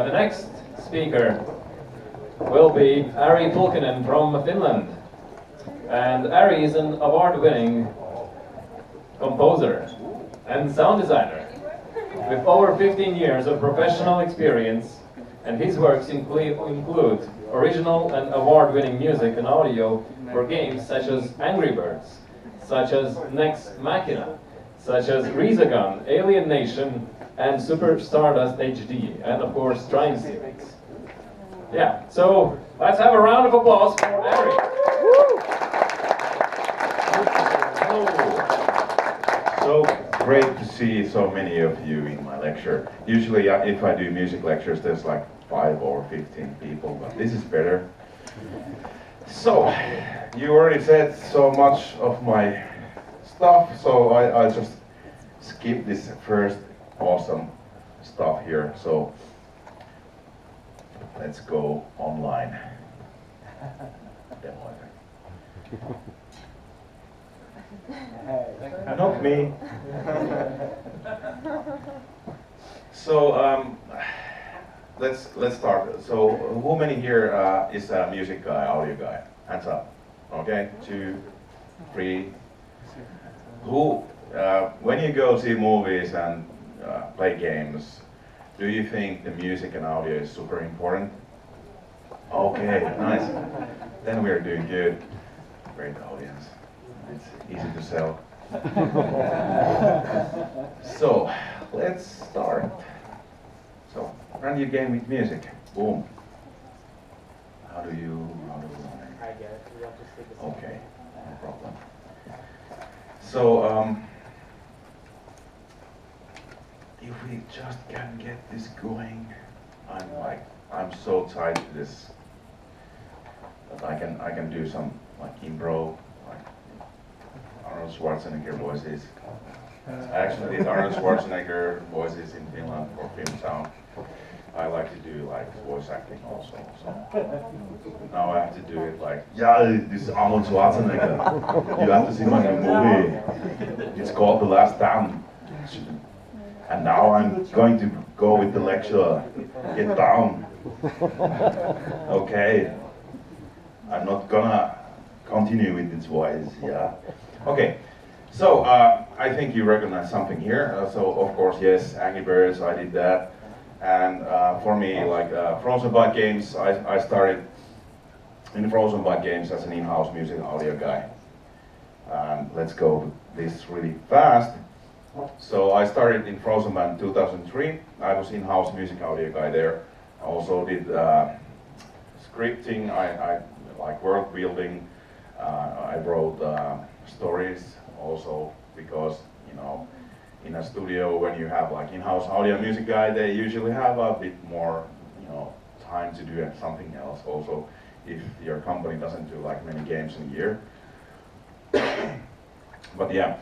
The next speaker will be Ari Pulkkinen from Finland. And Ari is an award-winning composer and sound designer with over 15 years of professional experience, and his works include original and award-winning music and audio for games such as Angry Birds, such as Nex Machina, such as Riga, Alien Nation, and Super Stardust HD, and of course Train Series. Yeah, so let's have a round of applause for Ari. So great to see so many of you in my lecture. Usually if I do music lectures there's like 5 or 15 people, but this is better. So, you already said so much of my stuff, so I'll just skip this first awesome stuff here. So, let's go online. Demo effect. Not me. So, let's start. So, who many here is a music guy, audio guy? Hands up. Okay, 2, 3. Who, when you go see movies and play games, do you think the music and audio is super important? Okay, nice. Then we're doing good. Great audience. It's easy to sell. So, let's start. So, run your game with music. Boom. How do you I get it. You have to stick the Okay, no problem. So, if we just can get this going, I'm so tied to this that I can do some like improv, like Arnold Schwarzenegger voices. I actually did Arnold Schwarzenegger voices in Finland for film sound. I like to do like voice acting also. So now I have to do it like, yeah, this is Arnold Schwarzenegger. You have to see my new movie. It's called The Last Stand. And now I'm going to go with the lecture. Get down. Okay. I'm not gonna continue with this voice, yeah. Okay. So I think you recognize something here. So of course, yes, Angry Birds, I did that. And for me, like Frozen Byte games, I started in Frozen Byte games as an in-house music audio guy. And let's go this really fast. So I started in Frozen Byte in 2003. I was in-house music audio guy there. I also did scripting, I like world building. I wrote stories also because, you know, in a studio when you have like in-house audio music guy, they usually have a bit more, you know, time to do something else also if your company doesn't do like many games in a year. But yeah.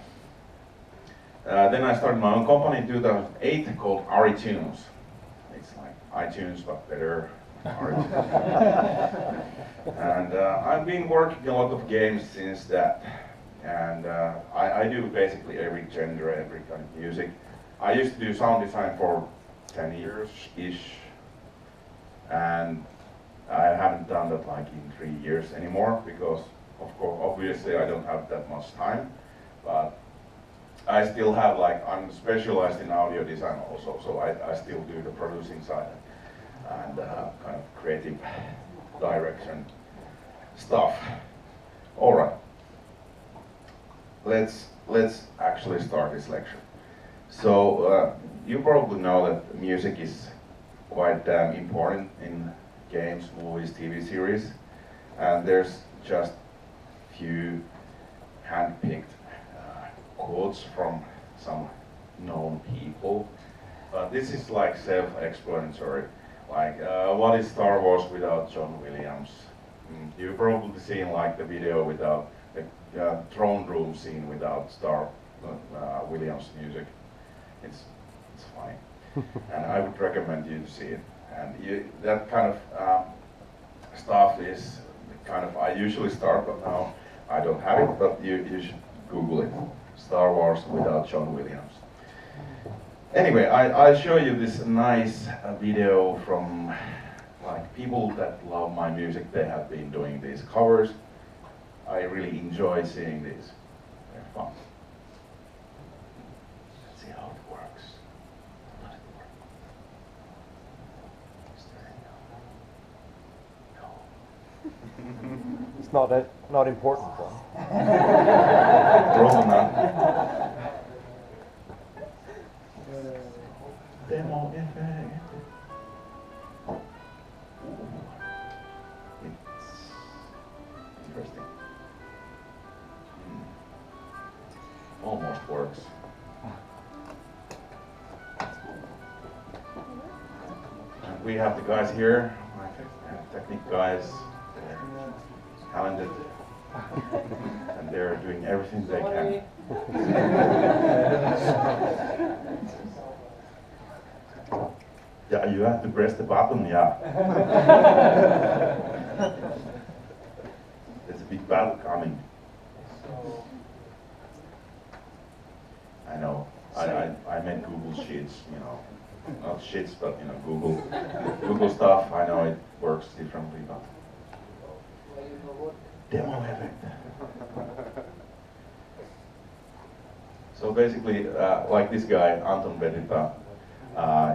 Then I started my own company in 2008 called Ari Tunes. It's like iTunes but better. And I've been working a lot of games since that. And I do basically every genre, every kind of music. I used to do sound design for 10 years-ish. And I haven't done that like in 3 years anymore because, of course, obviously I don't have that much time. But I still have like, I'm specialized in audio design also, so I still do the producing side and kind of creative direction stuff. All right. Let's actually start this lecture. So you probably know that music is quite important in games, movies, TV series, and there's just few hand-picked quotes from some known people. But this is like self-explanatory. Like, what is Star Wars without John Williams? You've probably seen like the video without the throne room scene without Williams music. It's funny, and I would recommend you to see it. And that kind of stuff is kind of I usually start, but now I don't have it. But you should Google it. Star Wars without John Williams. Anyway, I'll show you this nice video from like people that love my music. They have been doing these covers. I really enjoy seeing these. They're fun. Let's see how it works. Does it work? Is there no? It's not important one. Probably not. Demo effect. It's interesting. Almost works. And we have the guys here, my technique guys. They're talented, and they're doing everything they can. Yeah, you have to press the button, yeah. There's a big battle coming. I know. I meant Google Sheets, you know. Not Sheets, but you know, Google stuff. I know it works differently, but demo effect. So basically, like this guy, Anton Vedita,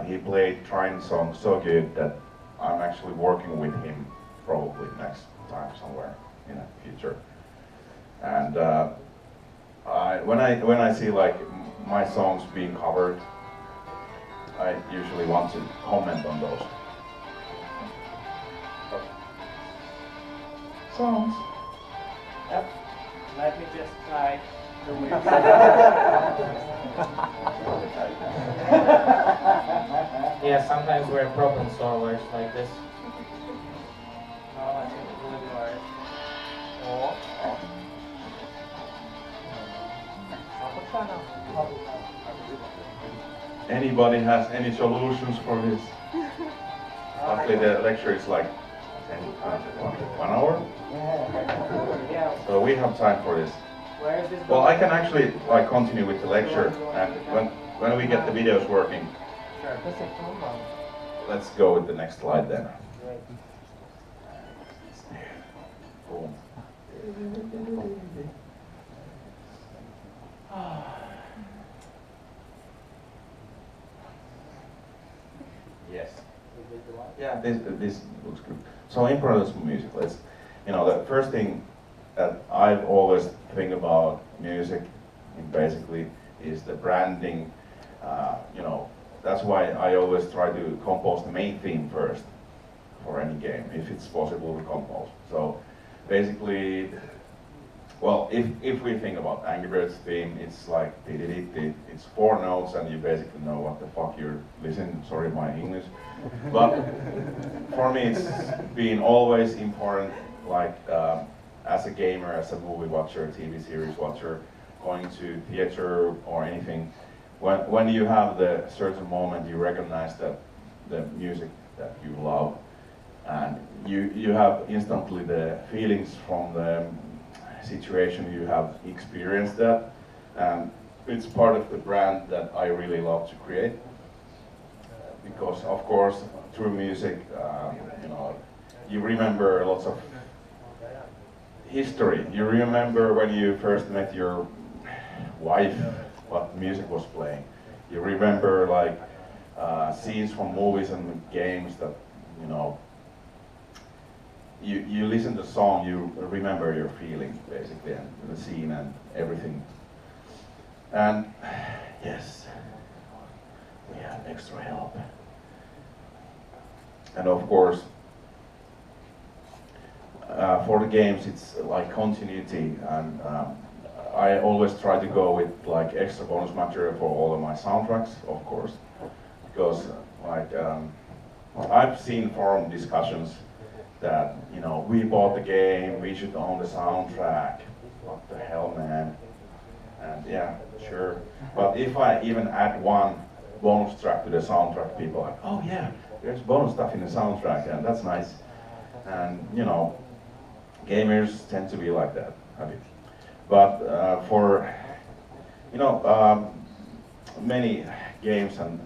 he played Trine song so good that I'm actually working with him probably next time somewhere in the future. And when I see like my songs being covered, I usually want to comment on those songs. Yep. Let me just try the weird. Yeah, sometimes we're problem solvers like this. No, I think it really works. Oh. Anybody has any solutions for this? Luckily the lecture is like 1 hour. Yeah. So we have time for this. Where is this Well, going? I can actually like continue with the lecture, and when we get the videos working, Sure. let's go with the next slide then. Great. Boom. Yes. Yeah, this looks good. So improvisation music. Let's, you know, the first thing that I've always think about music, basically, is the branding. You know, that's why I always try to compose the main theme first for any game, if it's possible to compose. So basically, well, if we think about Angry Birds theme, it's like it's 4 notes, and you basically know what the fuck you're listening. Sorry, my English, but for me, it's been always important. Like as a gamer, as a movie watcher, TV series watcher, going to theater or anything, when you have the certain moment, you recognize that the music that you love, and you have instantly the feelings from the situation you have experienced that, and it's part of the brand that I really love to create, because of course through music, you know, you remember lots of history. You remember when you first met your wife, what music was playing. You remember like scenes from movies and games that, you know, you listen to the song, you remember your feelings basically, and the scene and everything. And yes, we have extra help. And of course, for the games, it's like continuity, and I always try to go with like extra bonus material for all of my soundtracks, of course, because like I've seen forum discussions that, you know, we bought the game, we should own the soundtrack. What the hell, man? And yeah, sure. But if I even add one bonus track to the soundtrack, people are like, oh yeah, there's bonus stuff in the soundtrack, and that's nice. And you know, gamers tend to be like that, a bit. But for, you know, many games and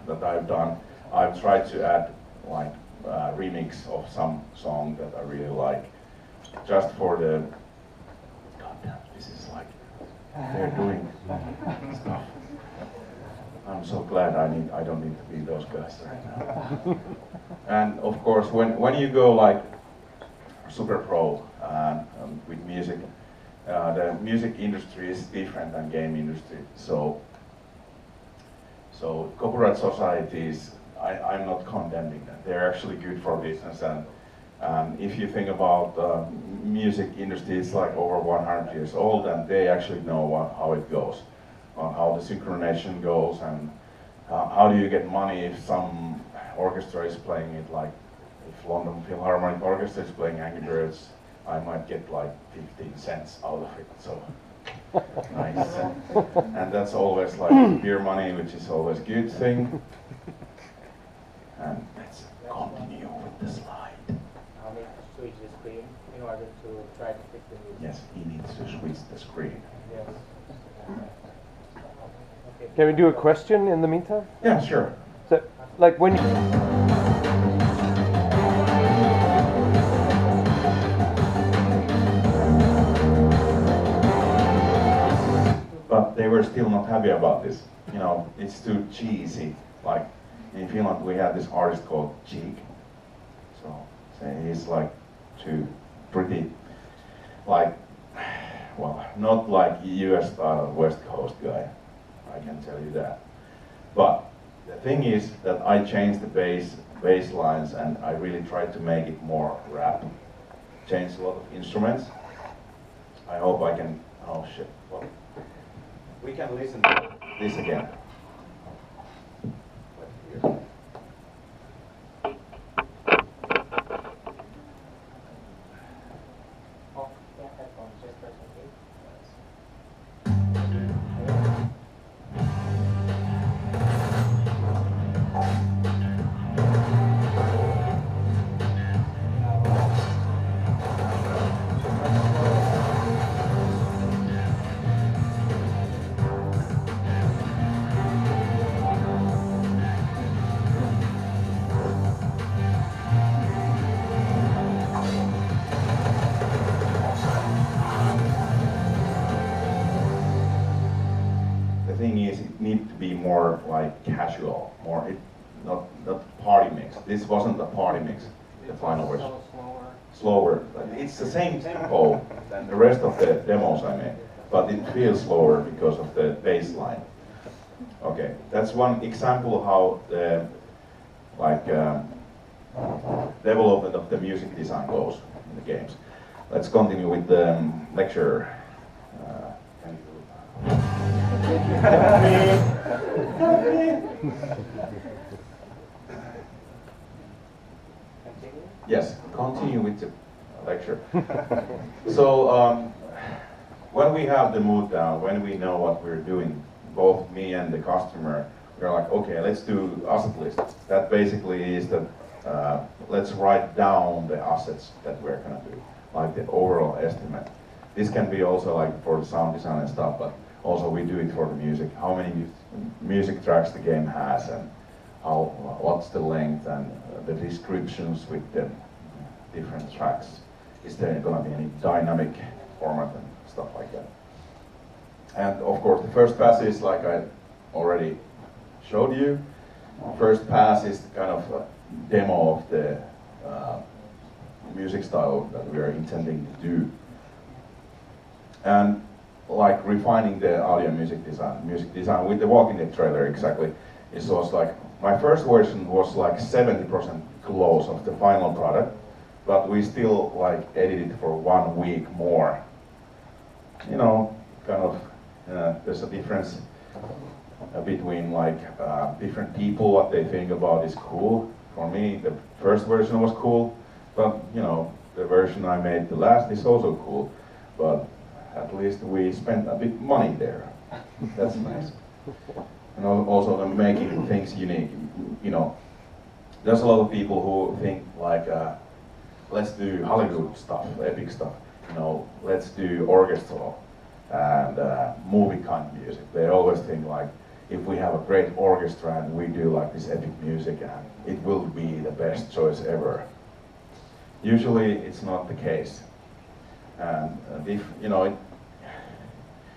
that I've done, I've tried to add like remix of some song that I really like, just for the. God damn, this is like they're doing stuff. I'm so glad I don't need to be those guys right now. And of course, when you go like super pro with music, the music industry is different than game industry. So copyright societies, I'm not condemning them. They're actually good for business. And if you think about music industry, it's like over 100 years old, and they actually know how it goes, how the synchronization goes, and how do you get money if some orchestra is playing it, like if London Philharmonic Orchestra is playing Angry Birds, I might get like 15 cents out of it. So nice. And that's always like beer money, which is always a good thing. And let's continue with the slide. I'll need to switch the screen in order to try to fix the music. Yes, he needs to switch the screen. Yes. Okay. Can we do a question in the meantime? Yeah, sure. So, like when you... But they were still not happy about this. You know, it's too cheesy. Like in Finland, we had this artist called Cheek. So he's like too pretty, like, well, not like US West Coast guy. I can tell you that. But the thing is that I changed the bass lines, and I really tried to make it more rap. Changed a lot of instruments. I hope I can. Oh shit. Well, we can listen to this again. Oh, yeah, headphones, just press OK. More like casual, more not party mix. This wasn't a party mix. The final version. Slower. It's the same tempo than the rest of the demos I made, but it feels slower because of the bass line. Okay, that's one example how the development of the music design goes in the games. Let's continue with the lecture. Yes, continue with the lecture. So, when we have the mood down, when we know what we're doing, both me and the customer, we're like, okay, let's do asset list. That basically is that let's write down the assets that we're gonna do, like the overall estimate. This can be also like for the sound design and stuff, but also we do it for the music. How many music tracks the game has, and what's the length, and the descriptions with the different tracks. Is there going to be any dynamic format and stuff like that? And of course, the first pass is like I already showed you. First pass is kind of a demo of the music style that we are intending to do. And like refining the audio music design with the Walking Dead trailer exactly. It was like, my first version was like 70% close of the final product, but we still like edited for 1 week more. You know, kind of, there's a difference between like different people, what they think about is cool. For me, the first version was cool, but you know, the version I made the last is also cool, but at least we spent a bit money there. That's nice. And also making things unique. You know, there's a lot of people who think like, let's do Hollywood stuff, epic stuff. You know, let's do orchestral and movie kind of music. They always think like, if we have a great orchestra and we do like this epic music, and it will be the best choice ever. Usually it's not the case. And if you know,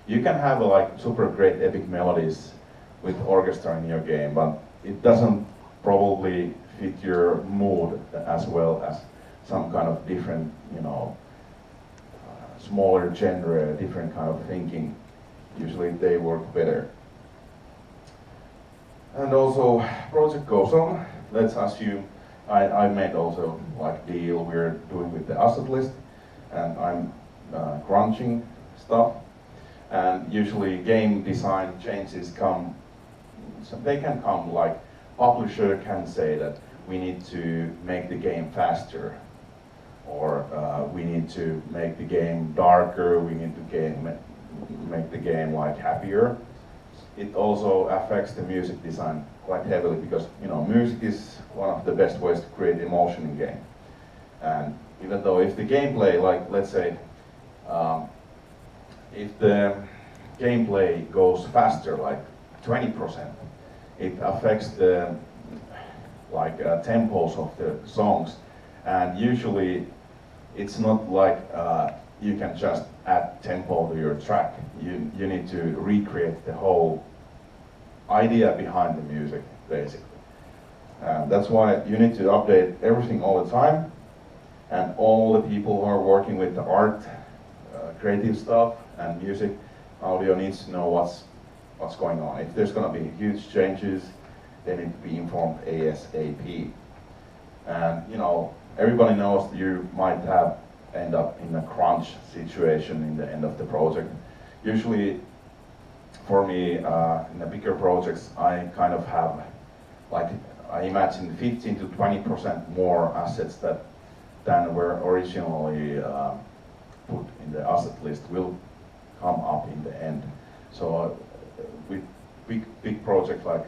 you can have like super great epic melodies with orchestra in your game, but it doesn't probably fit your mood as well as some kind of different, you know, smaller genre, different kind of thinking. Usually they work better. And also, project goes on. Let's assume I made also like deal we're doing with the asset list, and I'm crunching stuff. And usually game design changes come, so they can come like publisher can say that we need to make the game faster, or we need to make the game darker, we need to make the game like happier. It also affects the music design quite heavily because, you know, music is one of the best ways to create emotion in game. And even though if the gameplay, like let's say, if the gameplay goes faster, like 20%, it affects the tempos of the songs, and usually it's not like you can just add tempo to your track. You need to recreate the whole idea behind the music, basically. That's why you need to update everything all the time, and all the people who are working with the art, creative stuff, and music, audio needs to know what's going on. If there's going to be huge changes, they need to be informed ASAP. And you know, everybody knows you might end up in a crunch situation in the end of the project. Usually, for me, in the bigger projects, I kind of have, like, I imagine 15 to 20% more assets than were originally put in the asset list will come up in the end. So with big project like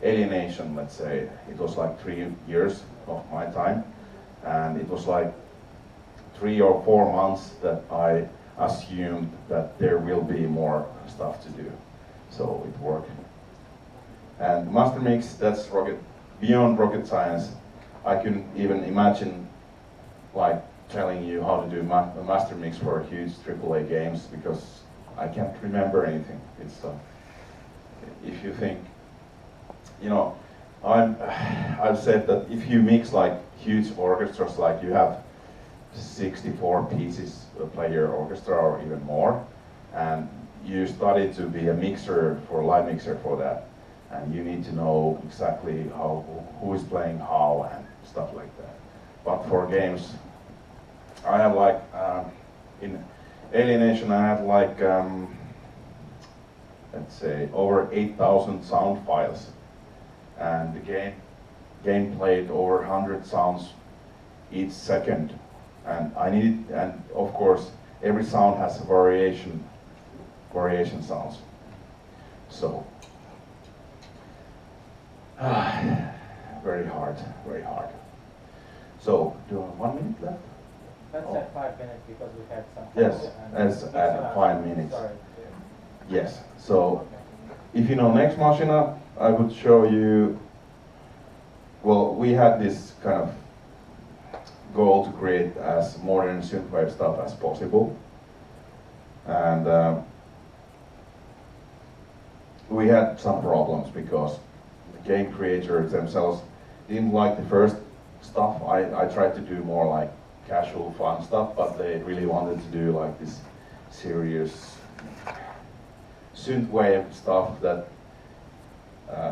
Alienation, let's say, it was like 3 years of my time, and it was like 3 or 4 months that I assumed that there will be more stuff to do. So it worked. And Master Mix, that's beyond rocket science. I couldn't even imagine like telling you how to do a Master Mix for huge AAA games, because I can't remember anything. It's if you think, you know, I've said that if you mix like huge orchestras, like you have 64 pieces player orchestra or even more, and you study to be a mixer for live mixer for that, and you need to know exactly who is playing how and stuff like that. But for games, I have like in Alienation I have like let's say over 8,000 sound files, and the game played over 100 sounds each second, and and of course every sound has a variation sounds. So very hard. So do I have 1 minute left? Let's say 5 minutes because we had some. Yes, let's add 5 minutes. Sorry. Yes. So if you know Next Machina, I would show you. Well, we had this kind of goal to create as modern synthwave stuff as possible, and we had some problems because the game creators themselves didn't like the first stuff. I tried to do more like casual fun stuff, but they really wanted to do like this serious synthwave stuff that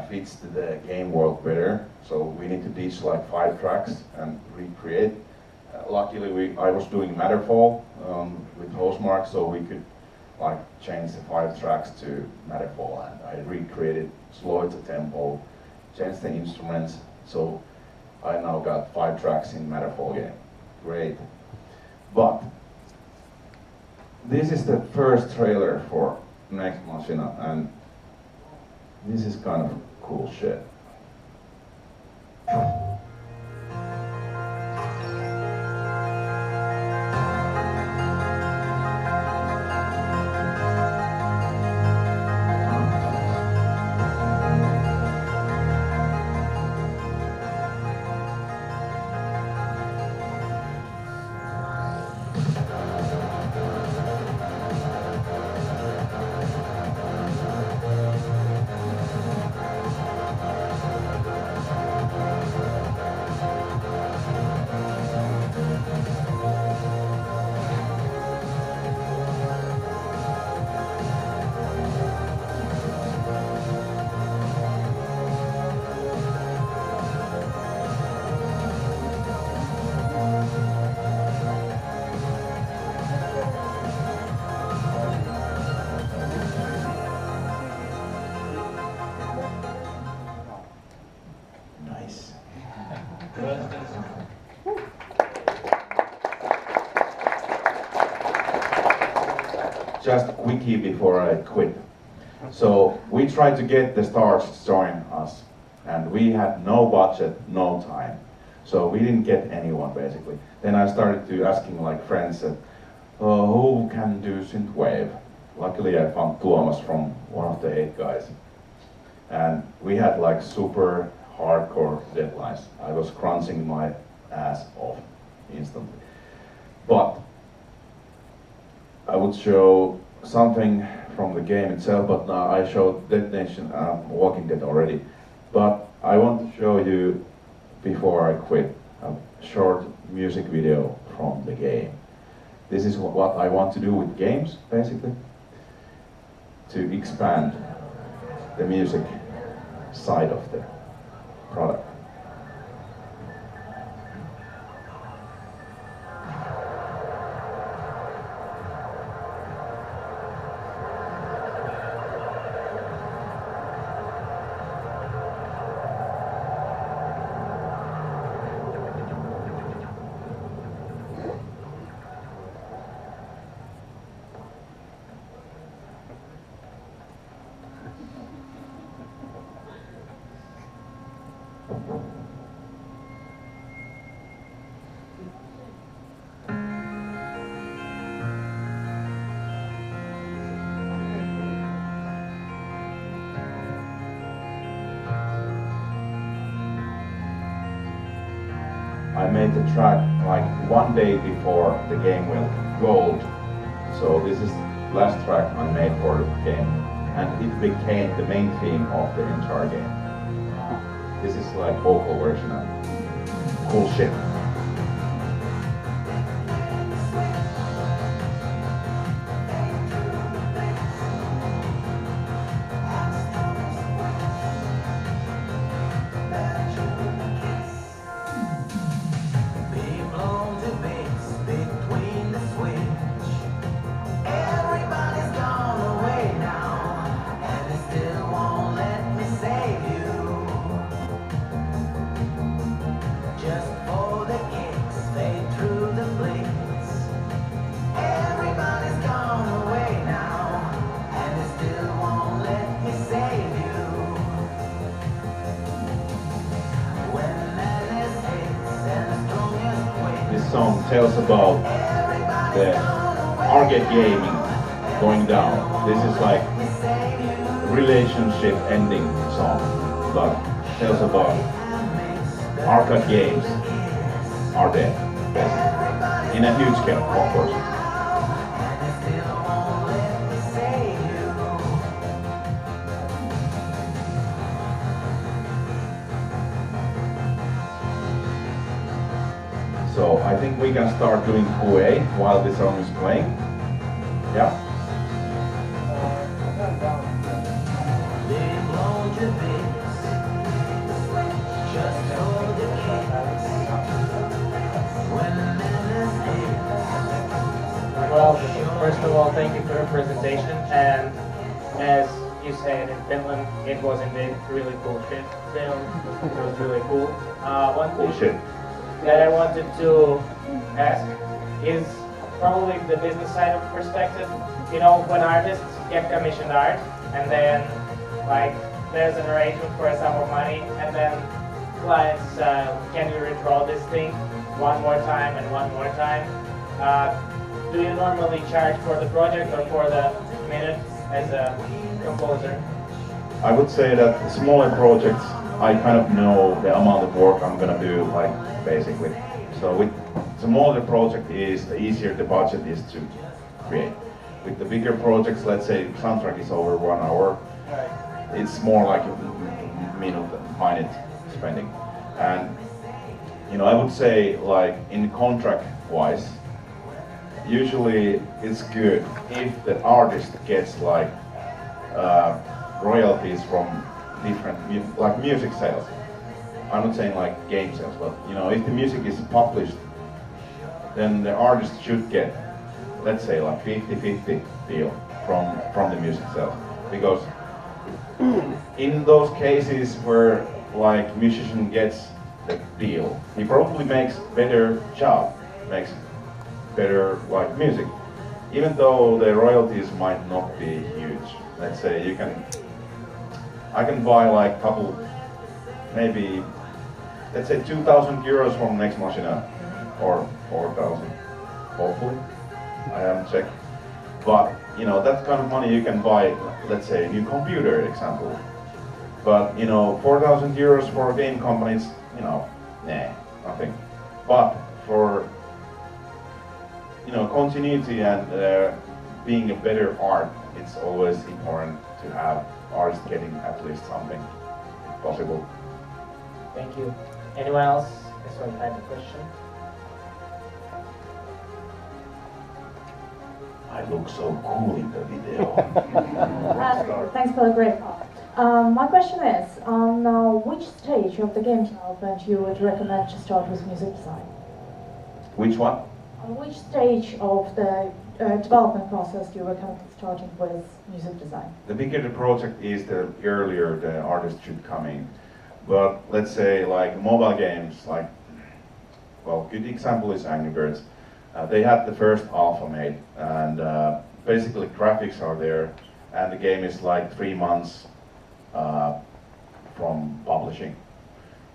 fits the game world better. So we need to teach like 5 tracks and recreate. Luckily, I was doing Matterfall with Hostmark, so we could like change the 5 tracks to Matterfall, and I recreated, slowed the tempo, changed the instruments. So I now got 5 tracks in Matterfall game. Great. But this is the first trailer for Next Machina, and this is kind of cool shit. wiki before I quit. So we tried to get the stars to join us, and we had no budget, no time. So we didn't get anyone basically. Then I started to asking like friends that, who can do synthwave? Luckily I found Tuomas from one of the 8 guys. And we had like super hardcore deadlines. I was crunching my ass off instantly. But I would show something from the game itself, but now I showed Dead Nation, Walking Dead already. But I want to show you, before I quit, a short music video from the game. This is what I want to do with games, basically, to expand the music side of the product. I made the track like 1 day before the game went gold. So this is the last track I made for the game. And it became the main theme of the entire game. This is like vocal version of cool shit. Song tells about the arcade gaming going down. This is like relationship ending song, but tells about arcade games are dead, basically. In a huge scale, of course. So I think we can start doing QA while this song is playing. Yeah? Well, first of all, thank you for the presentation. And as you said, in Finland, it was indeed really cool shit. Film. It was really cool. One Cool shit. that I wanted to ask is probably the business side of perspective. You know, when artists get commissioned art and then like there's an arrangement for a sum of money and then clients, can you redraw this thing one more time and one more time? Do you normally charge for the project or for the minute as a composer? I would say that smaller projects, I kind of know the amount of work I'm gonna do, like, basically. So with smaller project is, the easier the budget is to create. With the bigger projects, let's say soundtrack is over 1 hour, it's more like a minute spending. And, you know, I would say, like, in contract-wise, usually it's good if the artist gets, like, royalties from different, like music sales. I'm not saying like game sales, but you know, if the music is published, then the artist should get, let's say, like 50-50 deal from the music sales. Because in those cases where like musician gets the deal, he probably makes better job, makes better like music. even though the royalties might not be huge. Let's say I can buy like couple, maybe, let's say 2,000 euros from Next Machina, or 4,000, hopefully. I haven't checked. But, you know, that kind of money you can buy, let's say, a new computer, example. But, you know, 4,000 euros for game companies, you know, nah, nothing. But for, you know, continuity and being a better art, it's always important to have artists getting at least something, if possible. Thank you. Anyone else? This one had a question. I look so cool in the video. Thanks for the great part. My question is, on which stage of the game development you would recommend to start with music design? Which one? On which stage of the development process do you recommend starting with music design? The bigger the project is, the earlier the artist should come in. But let's say like mobile games, like, well, good example is Angry Birds. They had the first alpha made, and basically graphics are there, and the game is like 3 months from publishing.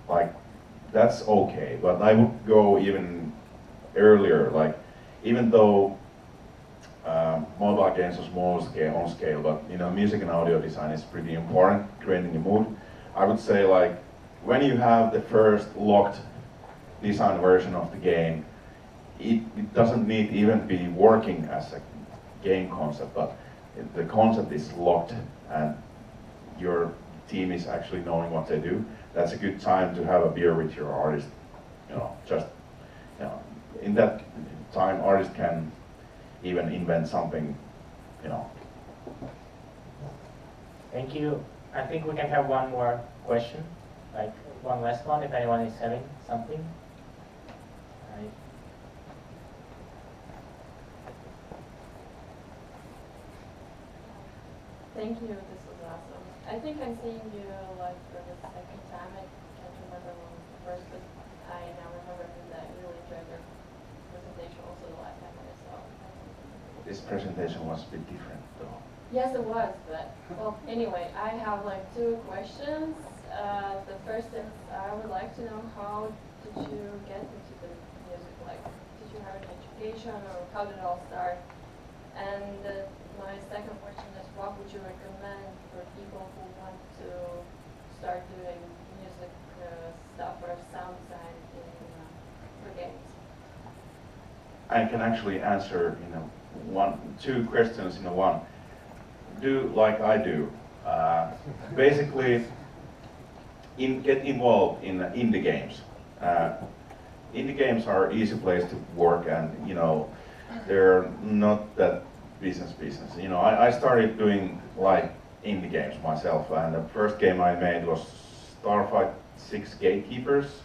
Like, that's okay, but I would go even earlier. Like, even though mobile games are small scale, on scale, but you know, music and audio design is pretty important, creating a mood. I would say, like, when you have the first locked design version of the game, it doesn't need even be working as a game concept, but the concept is locked and your team is actually knowing what they do. That's a good time to have a beer with your artist. You know, just, you know, in that time, artists can even invent something, you know. Thank you. I think we can have one more question, like one last one, if anyone is having something. Right. Thank you, this was awesome. I think I'm seeing you like for the second time. I can't remember when it was the first, but I now remember that I really enjoyed your presentation also the last time I saw it. This presentation was a bit different though. Yes, it was, but, well, anyway, I have like 2 questions. The first is, I would like to know, how did you get into the music? Like, did you have an education, or how did it all start? And my second question is, what would you recommend for people who want to start doing music stuff or sound design for games? I can actually answer, you know, 2 questions in one. Do like I do. Basically, get involved in indie games. Indie games are easy place to work, and you know, they're not that business. You know, I started doing like indie games myself, and the first game I made was Starfight 6 Gatekeepers.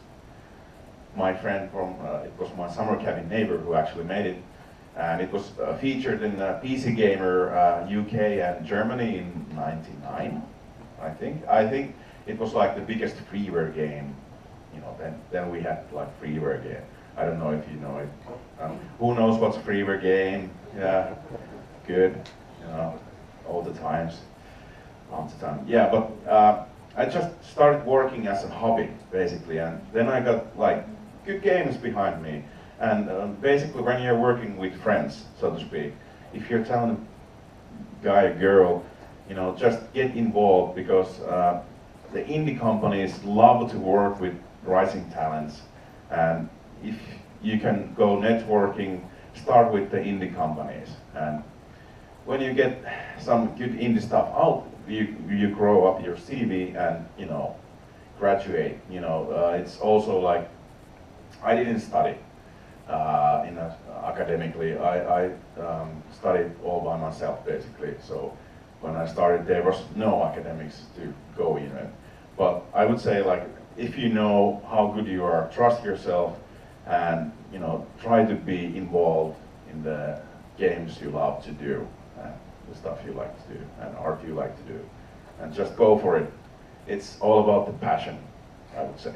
My friend from, it was my summer cabin neighbor who actually made it. And it was featured in PC Gamer UK and Germany in '99, I think. I think it was like the biggest freeware game. You know, then we had like freeware game. I don't know if you know it. Who knows what's a freeware game? Yeah, good. You know, all the times. Yeah, but I just started working as a hobby basically, and then I got like good games behind me. And basically, when you're working with friends, so to speak, if you're telling a guy, a girl, you know, just get involved, because the indie companies love to work with rising talents. And if you can go networking, start with the indie companies. And when you get some good indie stuff out, you grow up your CV and, you know, graduate. You know, it's also like, I didn't study. Academically, I studied all by myself basically. So when I started, there was no academics to go in. But I would say, like, if you know how good you are, trust yourself, and you know, try to be involved in the games you love to do, and the stuff you like to do, and art you like to do, and just go for it. It's all about the passion, I would say.